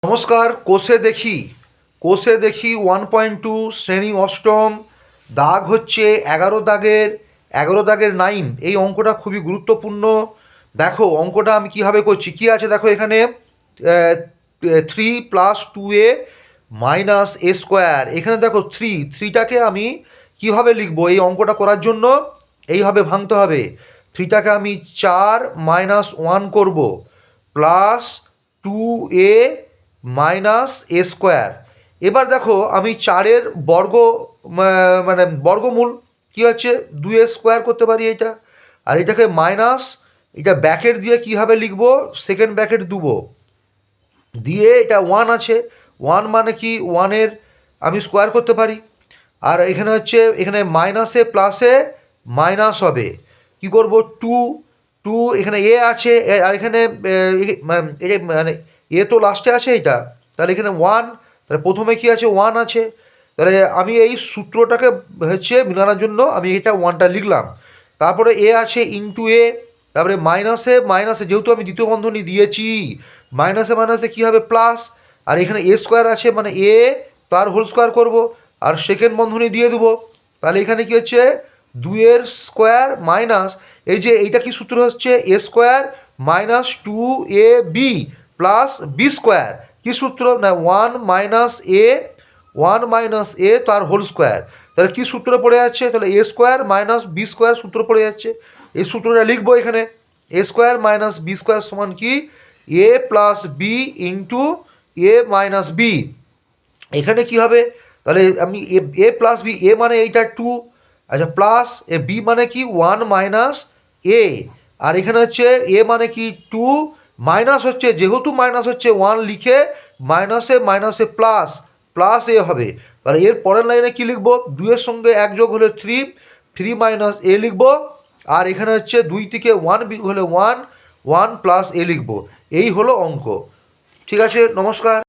নমস্কার। কোষে দেখি 1.2 শ্রেণী অষ্টম, দাগ হচ্ছে 11 দাগের 9। এই অঙ্কটা খুবই গুরুত্বপূর্ণ। দেখো অঙ্কটা আমি কীভাবে করছি, কী আছে দেখো এখানে 3 + 2a - a স্কোয়ার। এখানে দেখো থ্রিটাকে আমি কীভাবে লিখবো এই অঙ্কটা করার জন্য, এইভাবে ভাঙতে হবে। থ্রিটাকে আমি 4 - 1 করব, প্লাস 2a - a স্কোয়ার। এবার দেখো আমি 4-এর বর্গ মানে বর্গমূল কী হচ্ছে 2a স্কোয়ার করতে পারি এটা। আর এটাকে মাইনাস, এটা ব্র্যাকেট দিয়ে কীভাবে লিখবো, সেকেন্ড ব্র্যাকেট দেবো, দিয়ে এটা 1 আছে, 1 মানে কি 1-এর আমি স্কোয়ার করতে পারি। আর এখানে হচ্ছে এখানে মাইনাসে প্লাসে মাইনাস হবে, কি করব 2 এখানে এ আছে, আর এখানে মানে এ তো লাস্টে আছে এটা, তাহলে এখানে 1, তাহলে প্রথমে কি আছে 1 আছে। তাহলে আমি এই সূত্রটাকে হচ্ছে মিলানোর জন্য আমি এটা 1টা লিখলাম। তারপরে এ আছে ইন্টু এ, তারপরে মাইনাসে যেহেতু আমি দ্বিতীয় বন্ধনী দিয়েছি, মাইনাসে কী হবে প্লাস, আর এখানে এ স্কোয়ার আছে মানে এ তার হোল স্কোয়ার করবো, আর সেকেন্ড বন্ধনী দিয়ে দেবো। তাহলে এখানে কি হচ্ছে 2-এর স্কোয়ার মাইনাস, এই যে এইটা কি সূত্র হচ্ছে a square minus 2ab plus b square. কী সূত্র না 1 - a তার হোল স্কোয়ার। তাহলে কী সূত্র পড়ে যাচ্ছে, তাহলে এ স্কোয়ার মাইনাস বি স্কোয়ার সূত্র পড়ে যাচ্ছে। এই সূত্রটা লিখবো এখানে, এ স্কোয়ার মাইনাস বি স্কোয়ার সমান কি এ প্লাস বি ইন্টু এ মাইনাস বি। এখানে কি হবে, তাহলে আমি এ প্লাস বি, এ মানে এইটা 2, আচ্ছা প্লাস এ বি মানে কি 1 - a, আর এখানে হচ্ছে এ মানে কি 2, মাইনাস হচ্ছে যেহেতু মাইনাস হচ্ছে 1 লিখে মাইনাসে প্লাস এ হবে। তাহলে এর পরের লাইনে কী লিখবো, 2-এর সঙ্গে 1 যোগ হলে 3 - a লিখবো। আর এখানে হচ্ছে 2 থেকে 1 বিয়োগ হলে 1 প্লাস এ লিখবো। এই হলো অঙ্ক। ঠিক আছে, নমস্কার।